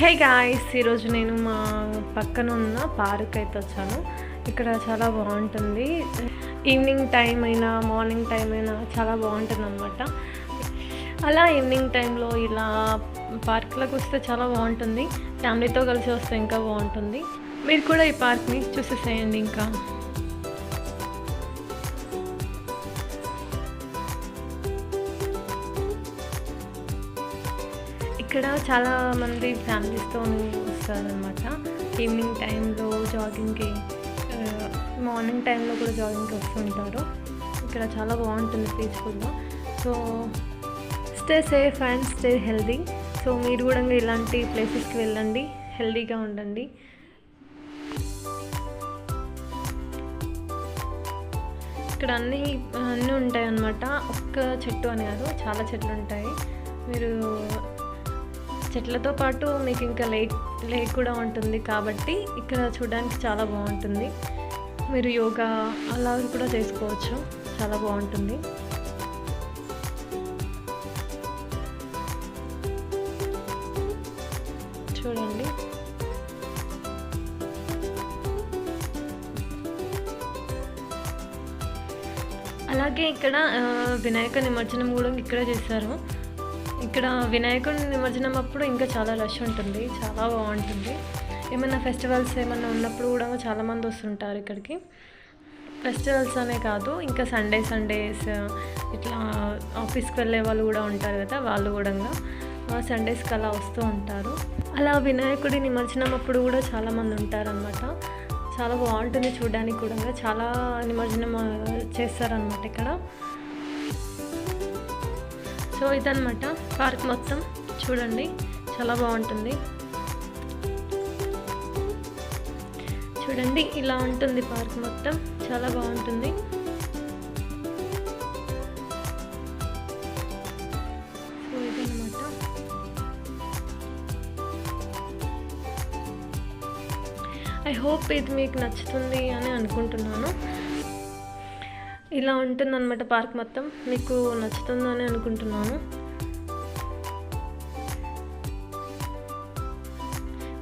Hey guys, ఈరోజు నేను మా పక్కన ఉన్న పార్క్ అయితే వచ్చాను. ఇక్కడ చాలా బాగుంటుంది. ఈవినింగ్ టైం అయినా మార్నింగ్ టైం అయినా చాలా బాగుంటుంది అనమాట. అలా ఈవినింగ్ టైంలో ఇలా పార్క్లోకి వస్తే చాలా బాగుంటుంది. ఫ్యామిలీతో కలిసి వస్తే ఇంకా బాగుంటుంది. మీరు కూడా ఈ పార్క్ని చూసేసేయండి. ఇంకా ఇక్కడ చాలామంది ఫ్యామిలీస్తో వస్తారనమాట. ఈవినింగ్ టైంలో జాగింగ్కి, మార్నింగ్ టైంలో కూడా జాగింగ్కి వస్తుంటారు. ఇక్కడ చాలా బాగుంటుంది పీస్ఫుల్గా. So stay safe and stay healthy. So మీరు కూడా ఇలాంటి ప్లేసెస్కి వెళ్ళండి, హెల్దీగా ఉండండి. ఇక్కడ అన్నీ ఉంటాయి అన్నమాట. ఒక్క చెట్టు అని కాదు, చాలా చెట్లు ఉంటాయి. మీరు చెట్లతో పాటు మీకు ఇంకా లేక్ కూడా ఉంటుంది కాబట్టి ఇక్కడ చూడడానికి చాలా బాగుంటుంది. మీరు యోగా అలా కూడా చేసుకోవచ్చు, చాలా బాగుంటుంది. చూడండి, అలాగే ఇక్కడ వినాయక నిమజ్జనం కూడా ఇక్కడ చేశారు. ఇక్కడ వినాయకుడి నిమజ్జనం అప్పుడు ఇంకా చాలా రష్ ఉంటుంది, చాలా బాగుంటుంది. ఏమైనా ఫెస్టివల్స్ ఏమైనా ఉన్నప్పుడు కూడా చాలామంది వస్తుంటారు ఇక్కడికి. ఫెస్టివల్స్ అనే కాదు, ఇంకా సండేస్ ఇట్లా ఆఫీస్కి వెళ్ళే వాళ్ళు కూడా ఉంటారు కదా, వాళ్ళు కూడా సండేస్కి అలా వస్తూ ఉంటారు. అలా వినాయకుడి నిమజ్జనం అప్పుడు కూడా చాలామంది ఉంటారనమాట. చాలా బాగుంటుంది చూడడానికి కూడా. చాలా నిమజ్జనం చేస్తారనమాట ఇక్కడ. సో ఇదన్నమాట పార్క్ మొత్తం. చూడండి, చాలా బాగుంటుంది. చూడండి, ఇలా ఉంటుంది పార్క్ మొత్తం, చాలా బాగుంటుంది. సో ఇదన్నమాట. ఐ హోప్ ఇది మీకు నచ్చుతుంది అని అనుకుంటున్నాను. ఇలా ఉంటుందన్నమాట పార్క్ మొత్తం. మీకు నచ్చుతుందని అనుకుంటున్నాను.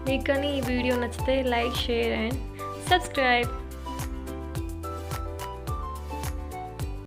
మీకు కానీ ఈ వీడియో నచ్చితే లైక్, షేర్ అండ్ సబ్స్క్రైబ్.